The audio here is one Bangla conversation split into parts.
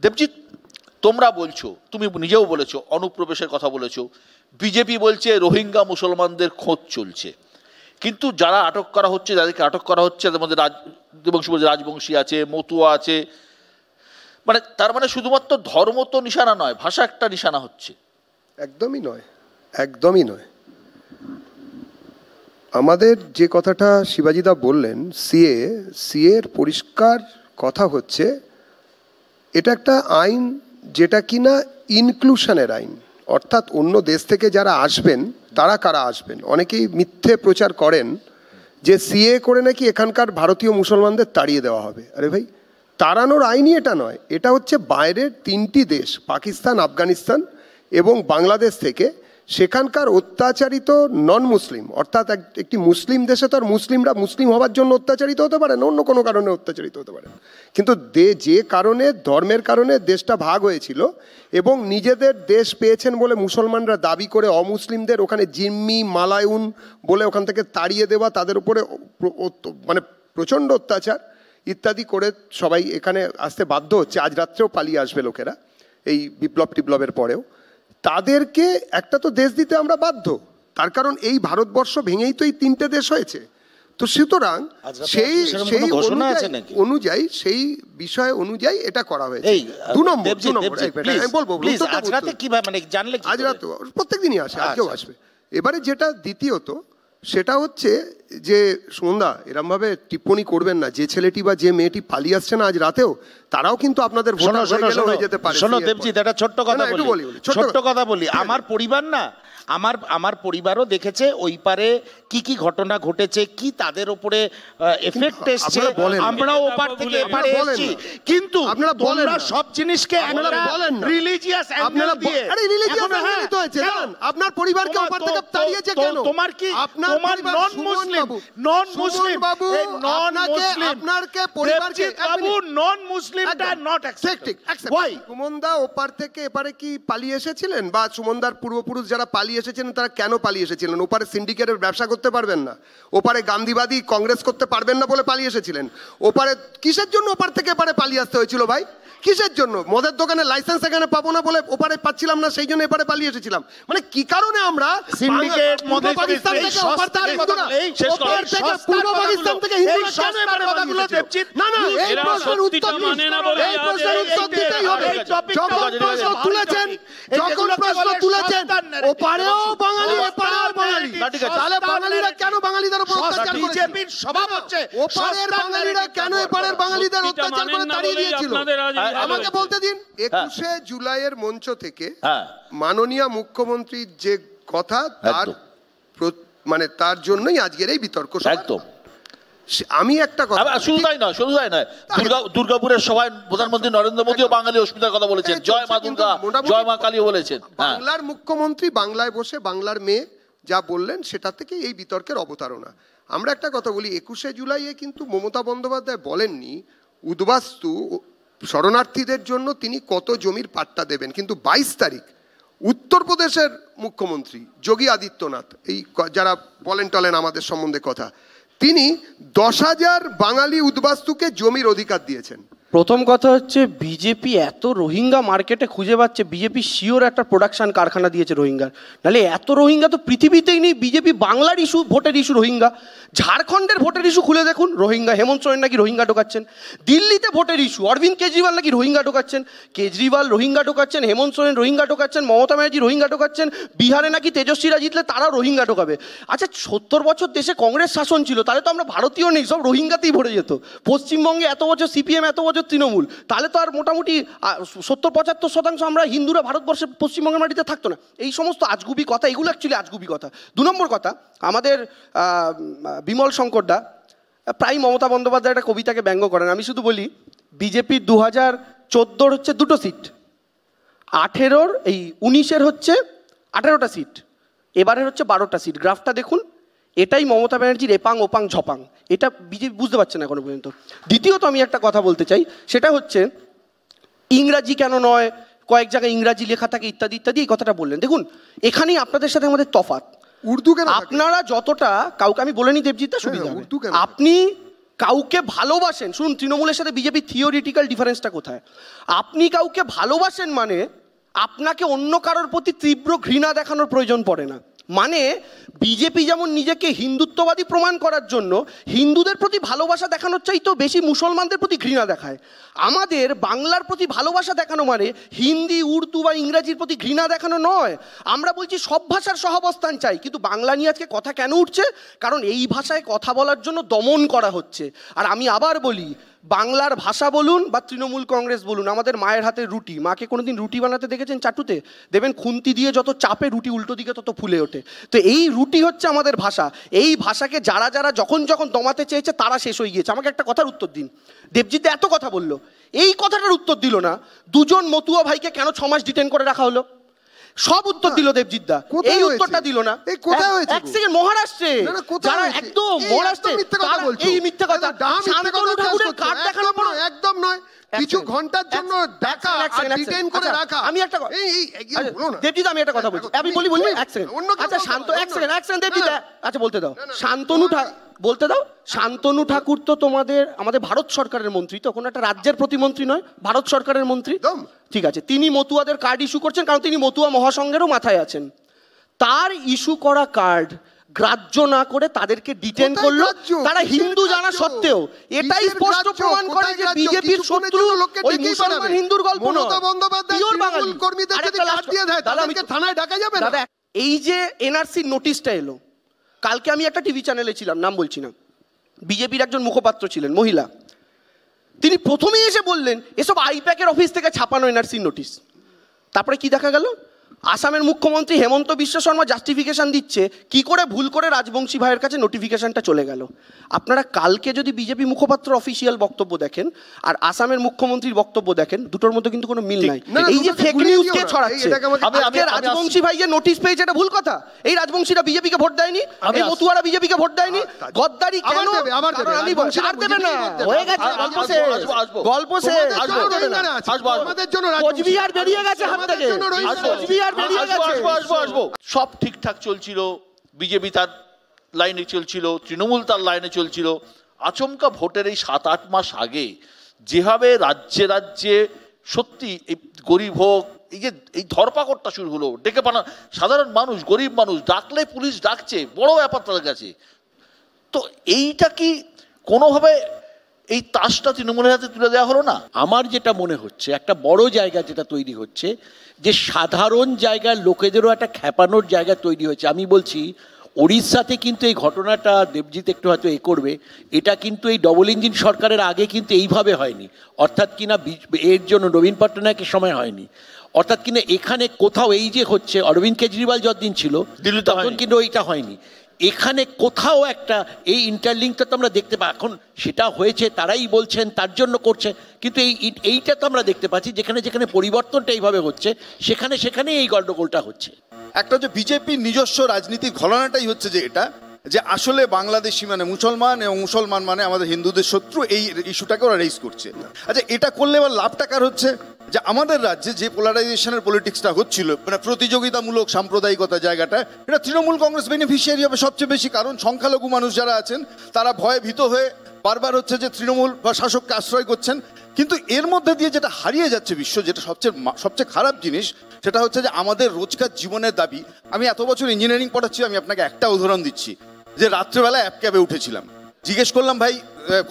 দেবজিৎ, তোমরা বলছো, তুমি নিজেও বলেছো, অনুপ্রবেশের কথা বলেছো, বিজেপি বলছে রোহিঙ্গা মুসলমানদের খোঁজ চলছে, কিন্তু যারা আটক করা হচ্ছে, যাদেরকে আটক করা হচ্ছে তাদের মধ্যে রাজবংশী আছে, মতুয়া আছে, মানে তার মানে শুধুমাত্র ধর্ম তো নিশানা নয়, ভাষা একটা নিশানা হচ্ছে। একদমই নয়, একদমই নয়। আমাদের যে কথাটা শিবাজিদা বললেন, সিএর পরিষ্কার কথা হচ্ছে এটা একটা আইন যেটা কিনা ইনক্লুশনের আইন, অর্থাৎ অন্য দেশ থেকে যারা আসবেন তারা কারা আসবেন। অনেকেই মিথ্যে প্রচার করেন যে সিএ করে নাকি এখানকার ভারতীয় মুসলমানদের তাড়িয়ে দেওয়া হবে। আরে ভাই, তাড়ানোর আইনই এটা নয়, এটা হচ্ছে বাইরের 3টি দেশ, পাকিস্তান, আফগানিস্তান এবং বাংলাদেশ থেকে সেখানকার অত্যাচারিত নন মুসলিম, অর্থাৎ একটি মুসলিম দেশে তো আর মুসলিমরা মুসলিম হওয়ার জন্য অত্যাচারিত হতে পারে না, অন্য কোনো কারণে অত্যাচারিত হতে পারে, কিন্তু যে কারণে, ধর্মের কারণে দেশটা ভাগ হয়েছিল এবং নিজেদের দেশ পেয়েছেন বলে মুসলমানরা দাবি করে অমুসলিমদের ওখানে জিম্মি মালায়ুন বলে ওখান থেকে তাড়িয়ে দেওয়া, তাদের উপরে মানে প্রচণ্ড অত্যাচার ইত্যাদি করে সবাই এখানে আসতে বাধ্য হচ্ছে। আজ রাত্রেও পালিয়ে আসবে লোকেরা এই বিপ্লবের পরেও। তাদেরকে একটা তো দেশ দিতে আমরা বাধ্য, তার কারণ এই ভারতবর্ষ ভেঙেই তো এই 3টে দেশ হয়েছে। তো সুতরাং সেই অনুযায়ী, সেই বিষয় অনুযায়ী এটা করা হয়েছে। 2 নম্বর বলবো, আজ রাত প্রত্যেক দিনই আসে, আজকেও আসবে। এবারে যেটা দ্বিতীয়ত, সেটা হচ্ছে যে সুমনদা এরমভাবে টিপ্পণী করবেন না, যে ছেলেটি বা যে মেয়েটি পালিয়ে আসছে না আজ রাতেও, তারাও কিন্তু আপনাদের ভোটার হয়ে যেতে পারে। শোনো দেবজিৎ, একটা ছোট্ট কথা বলি, আমার পরিবার না, আমার পরিবারও দেখেছে ওই পারে কি কি ঘটনা ঘটেছে, কি তাদের উপরে এফেক্ট এসেছে, আমরাও ওপার থেকে এপারে এসেছি, কিন্তু তোমরা সব জিনিসকে রিলিজিয়াস অ্যাঙ্গেল দিয়ে, আরে রিলিজিয়াস অ্যাঙ্গেল তো আছে জানেন, আপনার পরিবারকে ওপার থেকে তাড়িয়েছে কেন? তোমার কি তোমার নন মুসলিম বাবু, আপনারকে পরিবারকে বাবু নন মুসলিমটা নট অ্যাকসেপ্টেড। ওয়াই সুমনদা ওপার থেকে এপারে কি পালিয়ে এসেছিলেন, বা সুমনদার পূর্বপুরুষ যারা পালিয়ে এসেছিলেন তারা কেন পালিয়ে এসেছিলেন? ওপারে সিন্ডিকেটের ব্যবসা করতে পারবেন না, ওপারে গান্ধীবাদী কংগ্রেস করতে পারবেন না বলে পালিয়ে এসেছিলেন। ওপারে কিসের জন্য ওপার থেকে এপারে পালিয়ে আসতে হয়েছিল ভাই? কিসের জন্য? মদের দোকানে লাইসেন্স এখানে পাবো না বলে ওপারে পাচ্ছিলাম না, সেই জন্য এপারে পালিয়ে এসেছিলাম। মানে কি কারণে আমরা সিন্ডিকেট মদের পাকিস্তান থেকে ওপার থেকে পূর্ব পাকিস্তান থেকে হিন্দুরা কেন এপারে পালিয়ে এসেছিল? না না, এই প্রশ্নের উত্তর দিতেই হবে। যখন প্রশ্ন তুলেছেন ওপারেও বাঙালি এপারেও বাঙালি, তাহলে বাঙালিরা কেন বাঙালিদের উপর অত্যাচার করেছে? বিজেপির স্বভাব হচ্ছে ওপারের বাঙালিরা কেন এপারের বাঙালিদের অত্যাচার করে তাড়িয়ে দিয়েছিল? আমাকে বলতে দিন। 21শে জুলাইয়ের মঞ্চ থেকে মাননীয় মুখ্যমন্ত্রীর যে কথা, তার মানে তার জন্যই আজকের এই বিতর্ক। একদম। আমি একটা কথা, শুধু তাই নয়, দুর্গাপুরের সভায় প্রধানমন্ত্রী নরেন্দ্র মোদীও বাঙালি অস্মিতার কথা বলেছেন, জয় মা দুর্গা, জয় মা কালীও বলেছেন। বাংলার মুখ্যমন্ত্রী বাংলায় বসে বাংলার মেয়ে যা বললেন সেটা থেকে এই বিতর্কের অবতারণা। আমরা একটা কথা বলি, 21শে জুলাইয়ে কিন্তু মমতা বন্দ্যোপাধ্যায় বলেননি উদ্বাস্তু শরণার্থীদের জন্য তিনি কত জমির পাট্টা দেবেন, কিন্তু 22 তারিখ উত্তরপ্রদেশের মুখ্যমন্ত্রী যোগী আদিত্যনাথ, এই যারা বলেন টলেন আমাদের সম্বন্ধে কথা, তিনি 10,000 বাঙালি উদ্বাস্তুকে জমির অধিকার দিয়েছেন। প্রথম কথা হচ্ছে বিজেপি এত রোহিঙ্গা মার্কেটে খুঁজে পাচ্ছে, বিজেপি শিওর একটা প্রোডাকশন কারখানা দিয়েছে রোহিঙ্গার, নাহলে এত রোহিঙ্গা তো পৃথিবীতেই নেই। বিজেপি বাংলার ইস্যু, ভোটের ইস্যু রোহিঙ্গা, ঝাড়খণ্ডের ভোটের ইস্যু খুলে দেখুন রোহিঙ্গা, হেমন্ত সোরেন নাকি রোহিঙ্গা ঢোকাচ্ছেন, দিল্লিতে ভোটের ইস্যু অরবিন্দ কেজরিওয়াল নাকি রোহিঙ্গা ঢোকাচ্ছেন, কেজরিওয়াল রোহিঙ্গা ঢোকাচ্ছেন, হেমন্ত সোরেন রোহিঙ্গা ঢোকাচ্ছেন, মমতা ব্যানার্জি রোহিঙ্গা ঢোকাচ্ছেন, বিহারে নাকি তেজস্বীরা জিতলে তারাও রোহিঙ্গা ঢোকাবে। আচ্ছা 70 বছর দেশে কংগ্রেস শাসন ছিল, তাহলে তো আমরা ভারতীয় নেই, সব রোহিঙ্গাতেই ভরে যেত। পশ্চিমবঙ্গে এত বছর সিপিএম, এত বছর তৃণমূল, তাহলে তো আর মোটামুটি 70-75% আমরা হিন্দুরা ভারতবর্ষের পশ্চিমবঙ্গের মাটিতে থাকতো না। এই সমস্ত আজগুবি কথা, এগুলো অ্যাকচুয়ালি আজগুবি কথা। 2 নম্বর কথা, আমাদের বিমল শঙ্করদা প্রায় মমতা বন্দ্যোপাধ্যায় একটা কবিতাকে ব্যঙ্গ করেন। আমি শুধু বলি, বিজেপির 2014 হচ্ছে 2টো সিট, 18-র এই 19-এর হচ্ছে 18টা সিট, এবারের হচ্ছে 12টা সিট। গ্রাফটা দেখুন, এটাই মমতা ব্যানার্জির এপাং ওপাং ঝপাং, এটা বিজেপি বুঝতে পারছে না এখনো পর্যন্ত। দ্বিতীয়ত আমি একটা কথা বলতে চাই, সেটা হচ্ছে ইংরাজি কেন নয়, কয়েক জায়গায় ইংরাজি লেখা থাকে ইত্যাদি ইত্যাদি, এই কথাটা বললেন। দেখুন এখানেই আপনাদের সাথে আমাদের তফাৎ। উর্দু কেন? আপনারা যতটা, কাউকে আমি বলে নি দেবজিৎদা সুবিধা, আপনি কাউকে ভালোবাসেন, শুনুন তৃণমূলের সাথে বিজেপি থিওরিটিক্যাল ডিফারেন্সটা কোথায়। আপনি কাউকে ভালোবাসেন মানে আপনাকে অন্য কারোর প্রতি তীব্র ঘৃণা দেখানোর প্রয়োজন পড়ে না। মানে বিজেপি যেমন নিজেকে হিন্দুত্ববাদী প্রমাণ করার জন্য হিন্দুদের প্রতি ভালোবাসা দেখানোর চাইতেও বেশি মুসলমানদের প্রতি ঘৃণা দেখায়। আমাদের বাংলার প্রতি ভালোবাসা দেখানো মানে হিন্দি, উর্দু বা ইংরাজির প্রতি ঘৃণা দেখানো নয়। আমরা বলছি সব ভাষার সহাবস্থান চাই, কিন্তু বাংলা নিয়ে আজকে কথা কেন উঠছে? কারণ এই ভাষায় কথা বলার জন্য দমন করা হচ্ছে। আর আমি আবার বলি, বাংলার ভাষা বলুন বা তৃণমূল কংগ্রেস বলুন, আমাদের মায়ের হাতে রুটি, মাকে কোনোদিন রুটি বানাতে দেখেছেন চাটুতে? দেখবেন খুন্তি দিয়ে যত চাপে রুটি উল্টো দিকে তত ফুলে ওঠে। তো এই রুটি হচ্ছে আমাদের ভাষা। এই ভাষাকে যারা যারা যখন যখন দমাতে চেয়েছে তারা শেষ হয়ে গিয়েছে। আমাকে একটা কথার উত্তর দিন। দেবজিৎ এত কথা বললো, এই কথাটার উত্তর দিল না। দুজন মতুয়া ভাইকে কেন 6 মাস ডিটেন করে রাখা হলো? সব উত্তর দিল দেবজিৎ দা, এই উত্তরটা দিল না। এক সেকেন্ড, মহারাষ্ট্রে যারা একদম মহারাষ্ট্রে এই মিথ্যা কথা, শান্তনু ঠাকুরের কার্ড দেখানোর পর একদম নয়, কিছু ঘন্টার জন্য ডাকা আর ডিটেইন করে রাখা। আমি একটা দেবজিৎ, আমি একটা কথা বলছি, আমি বলি এক সেকেন্ড। আচ্ছা এক সেকেন্ড দেবজিৎ, আচ্ছা বলতে দাও। বলতে দাও। শান্তনু ঠাকুর তো আমাদের ভারত সরকারের মন্ত্রী, তো কোনো একটা রাজ্যের প্রতিমন্ত্রী নয়, ভারত সরকারের মন্ত্রী। ঠিক আছে, তিনি মতুয়াদের কার্ড ইস্যু করছেন কারণ তিনি মতুয়া মহাসংঘেরও মাথায় আছেন। তার ইস্যু করা কার্ড গ্রাহ্য না করে তাদেরকে ডিটেন করলো, তারা হিন্দু জানা সত্ত্বেও। এটাই স্পষ্ট প্রমাণ করে যে বিজেপির শত্রু ওই মুসলমান হিন্দুর গল্প নয়, পিওর বাঙালি কর্মীদের যদি কার্ড দিয়ে দেয় তাদেরকে থানায় ডাকা যাবে না। দাদা, এই যে এনআরসি নোটিশটা এলো, কালকে আমি একটা টিভি চ্যানেলে ছিলাম, নাম বলছি না, বিজেপির একজন মুখপাত্র ছিলেন মহিলা, তিনি প্রথমেই এসে বললেন এসব আইপ্যাকের অফিস থেকে ছাপানো এনআরসি নোটিশ। তারপরে কি দেখা গেল? আসামের মুখ্যমন্ত্রী হেমন্ত বিশ্ব শর্মা জাস্টিফিকেশন দিচ্ছে কি করে ভুল করে রাজবংশী ভাইয়ের কাছে নোটিফিকেশনটা চলে গেল। আপনারা কালকে যদি বিজেপি মুখপাত্র অফিসিয়াল বক্তব্য দেখেন আর আসামের মুখ্যমন্ত্রীর বক্তব্য দেখেন, দুটোর মধ্যে কিন্তু কোনো মিল নাই। এই যে ফেক নিউজ কে ছড়াচ্ছে, আজকে রাজবংশী ভাই যে নোটিশ পেয়েছে এটা ভুল কথা। এই রাজবংশীরা বিজেপিকে ভোট দেয়নি, এই মতুয়ারা বিজেপিকে ভোট দেয়নি। গদ্দারি কেন? আমি আর দেবে না, হয়ে গেছে, গল্প শেষ। আমাদের জন্য কোচবিহার বেরিয়ে গেছে হাত থেকে, কোচবিহার সব ঠিকঠাক চলছিল, বিজেপি তার লাইনে চলছিল, তৃণমূল তার লাইনে চলছিল। আচমকা ভোটের এই 7-8 মাস আগে যেভাবে রাজ্যে রাজ্যে সত্যি এই গরিব হোক, এই যে এই ধরপাকড়টা শুরু হলো, ডেকে পানা সাধারণ মানুষ, গরিব মানুষ ডাকলে পুলিশ ডাকছে, বড় ব্যাপার তাদের কাছে। তো এইটা কি কোনোভাবে এই তাসটা তৃণমূলের হাতে তুলে দেওয়া হলো না? আমার যেটা মনে হচ্ছে একটা বড় জায়গা যেটা তৈরি হচ্ছে, যে সাধারণ জায়গার লোকেদেরও একটা খেপানোর জায়গা তৈরি হয়েছে। আমি বলছি ওড়িশাতে কিন্তু এই ঘটনাটা, দেবজিৎ একটু হয়তো করবে, এটা কিন্তু এই ডবল ইঞ্জিন সরকারের আগে কিন্তু এইভাবে হয়নি। অর্থাৎ কিনা এর জন্য নবীন পট্টনায়কের সময় হয়নি। অর্থাৎ কিনা এখানে কোথাও এই যে হচ্ছে, অরবিন্দ কেজরিওয়াল যতদিন ছিল তখন কিন্তু ওইটা হয়নি। এখানে কোথাও একটা এই ইন্টারলিঙ্কটা তো আমরা দেখতে পাই। এখন সেটা হয়েছে, তারাই বলছেন তার জন্য করছে, কিন্তু এইটা তো আমরা দেখতে পাচ্ছি যেখানে যেখানে পরিবর্তনটা এইভাবে হচ্ছে সেখানে সেখানেই এই গন্ডগোলটা হচ্ছে। একটা যে বিজেপির নিজস্ব রাজনীতির ঘটনাটাই হচ্ছে যে এটা, যে আসলে বাংলাদেশি মানে মুসলমান এবং মুসলমান মানে আমাদের হিন্দুদের শত্রু, এই ইস্যুটাকে ওরা রেইজ করছে। আচ্ছা, এটা করলে এবার লাভটা কার হচ্ছে? যে আমাদের রাজ্যে যে পোলারাইজেশনের পলিটিক্সটা হচ্ছিল, মানে প্রতিযোগিতামূলক সাম্প্রদায়িকতা জায়গাটা, এটা তৃণমূল কংগ্রেস বেনিফিশিয়ারি হবে সবচেয়ে বেশি। কারণ সংখ্যালঘু মানুষ যারা আছেন তারা ভয়ে ভীত হয়ে বারবার হচ্ছে যে তৃণমূল বা শাসককে আশ্রয় করছেন। কিন্তু এর মধ্যে দিয়ে যেটা হারিয়ে যাচ্ছে বিশ্ব, যেটা সবচেয়ে খারাপ জিনিস, সেটা হচ্ছে যে আমাদের রোজকার জীবনের দাবি। আমি এত বছর ইঞ্জিনিয়ারিং পড়াচ্ছি, আমি আপনাকে একটা উদাহরণ দিচ্ছি, যে রাত্রেবেলা অ্যাপ ক্যাবে উঠেছিলাম, জিজ্ঞেস করলাম ভাই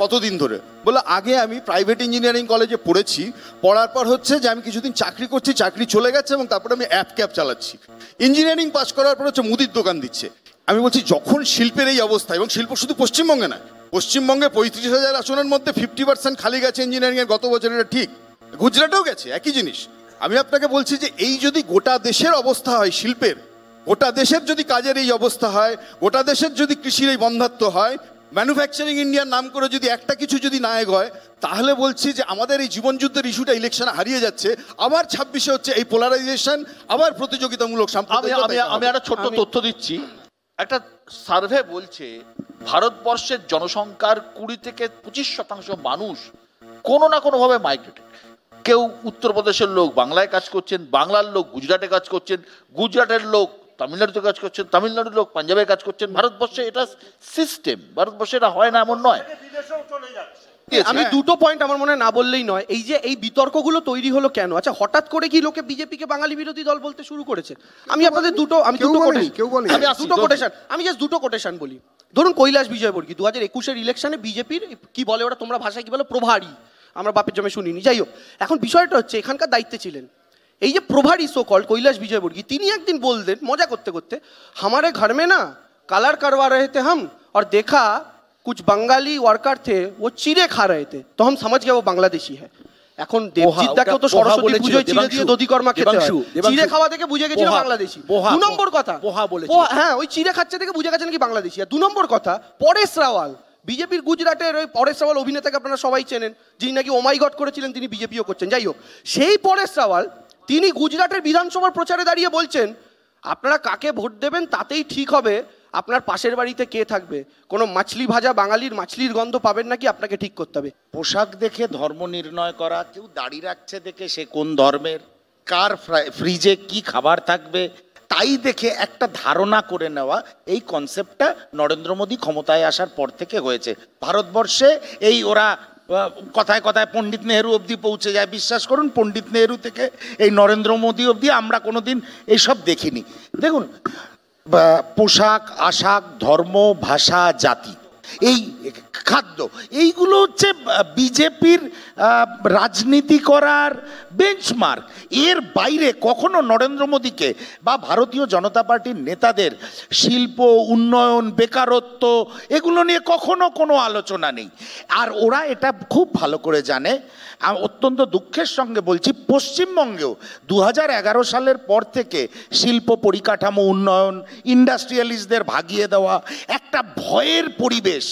কতদিন ধরে, বলে আগে আমি প্রাইভেট ইঞ্জিনিয়ারিং কলেজে পড়েছি, পড়ার পর হচ্ছে যে আমি কিছুদিন চাকরি করছি, চাকরি চলে গেছে এবং তারপরে আমি অ্যাপ ক্যাব চালাচ্ছি। ইঞ্জিনিয়ারিং পাস করার পর হচ্ছে মুদির দোকান দিচ্ছে। আমি বলছি যখন শিল্পের এই অবস্থা, এবং শিল্প শুধু পশ্চিমবঙ্গে না, পশ্চিমবঙ্গে 35,000 আসনের মধ্যে 50% খালি গেছে ইঞ্জিনিয়ারিংয়ের গত বছর, এটা ঠিক, গুজরাটেও গেছে একই জিনিস। আমি আপনাকে বলছি যে এই যদি গোটা দেশের অবস্থা হয় শিল্পের, গোটা দেশের যদি কাজের এই অবস্থা হয়, গোটা দেশের যদি কৃষির এই বন্ধাত্ম হয়, ম্যানুফ্যাকচারিং ইন্ডিয়ার নাম করে যদি একটা কিছু যদি নায়ক হয়, তাহলে বলছি যে আমাদের এই জীবনযুদ্ধের ইস্যুটা ইলেকশনে হারিয়ে যাচ্ছে। আবার 26-এ হচ্ছে এই পোলারাইজেশন, আবার প্রতিযোগিতামূলক সাম্প্রদায়িকতা। আমি একটা ছোট্ট তথ্য দিচ্ছি। একটা সার্ভে বলছে ভারতবর্ষের জনসংখ্যার 20 থেকে 25% মানুষ কোনো না কোনোভাবে মাইগ্রেটেড। কেউ উত্তরপ্রদেশের লোক বাংলায় কাজ করছেন, বাংলার লোক গুজরাটে কাজ করছেন, গুজরাটের লোক তামিলনাড়ুতে কাজ করছেন, তামিলনাড়ুর লোক পাঞ্জাবে কাজ করছেন। ভারতবর্ষে এটা সিস্টেম, ভারতবর্ষে এটা হয় না এমন নয়। আমি দুটো পয়েন্ট আমার মনে হয় না বললেই নয়। এই যে এই বিতর্কগুলো তৈরি হলো কেন? আচ্ছা, হঠাৎ করে কি লোকে বিজেপিকে বাঙালি বিরোধী দল বলতে শুরু করেছে? আমি আপনাদের দুটো কোটেশন, আমি জাস্ট দুটো কোটেশন বলি। ধরুন কৈলাস বিজয়বর্গী 2021-এর ইলেকশনে বিজেপির কি বলে ওরা, তোমরা ভাষায় কি বলো, প্রভারী, আমরা বাপের জমে শুনিনি, যাই হোক। এখন বিষয়টা হচ্ছে এখানকার দায়িত্বে ছিলেন এই যে প্রভারী সো কল্ড কৈলাস বিজয়বর্গী, তিনি একদিন বললেন মজা করতে করতে, হামারে ঘর মে না কালার करवा रहे थे हम और देखा कुछ बंगाली वर्कर थे वो चिड़े खा रहे थे तो हम समझ गए वो बांग्लादेशी है। এখন দেবজিৎ দাকেও তো সরস্বতী পুজোয় চিড়ে দিয়ে দধিকর্মা খেতে হয়, চিড়ে খাওয়া থেকে বুঝে গেছিল বাংলাদেশি। দু নম্বর কথা, হ্যাঁ ওই চিড়ে খাচ্ছে থেকে বুঝে গেছেন কি বাংলাদেশি। আর দু নম্বর কথা, পরেশ রাওয়াল, বিজেপির গুজরাটের ওই পরেশ রাওয়াল অভিনেতাকে আপনারা সবাই চেনেন, যিনি নাকি ওমাই গড করেছিলেন, তিনি বিজেপিও করছেন। যাই হোক, সেই পরেশ রাওয়াল তিনি গুজরাটের বিধানসভার প্রচারে দাঁড়িয়ে বলছেন আপনারা কাকে ভোট দেবেন তাতেই ঠিক হবে আপনার পাশের বাড়িতে কে থাকবে, কোনো মাছলি ভাজা বাঙালির মাছলির গন্ধ পাবেন নাকি আপনাকে ঠিক করতে হবে। পোশাক দেখে ধর্ম নির্ণয় করা, কেউ দাড়ি রাখছে দেখে সে কোন ধর্মের, কার ফ্রিজে কি খাবার থাকবে তাই দেখে একটা ধারণা করে নেওয়া, এই কনসেপ্টটা নরেন্দ্র মোদী ক্ষমতায় আসার পর থেকে হয়েছে ভারতবর্ষে। এই ওরা কথায় কথায় পণ্ডিত নেহেরু অবধি পৌঁছে যায়, বিশ্বাস করুন পণ্ডিত নেহেরু থেকে এই নরেন্দ্র মোদী অবধি আমরা কোনোদিন এইসব দেখিনি। দেখুন, পোশাক আশাক, ধর্ম, ভাষা, জাতি, এই খাদ্য, এইগুলো হচ্ছে বিজেপির রাজনীতি করার বেঞ্চমার্ক। এর বাইরে কখনো নরেন্দ্র মোদীকে বা ভারতীয় জনতা পার্টির নেতাদের শিল্প উন্নয়ন, বেকারত্ব এগুলো নিয়ে কখনো কোনো আলোচনা নেই। আর ওরা এটা খুব ভালো করে জানে। অত্যন্ত দুঃখের সঙ্গে বলছি, পশ্চিমবঙ্গেও 2011 সালের পর থেকে শিল্প পরিকাঠামো উন্নয়ন, ইন্ডাস্ট্রিয়ালিস্টদের ভাগিয়ে দেওয়া, একটা ভয়ের পরিবেশ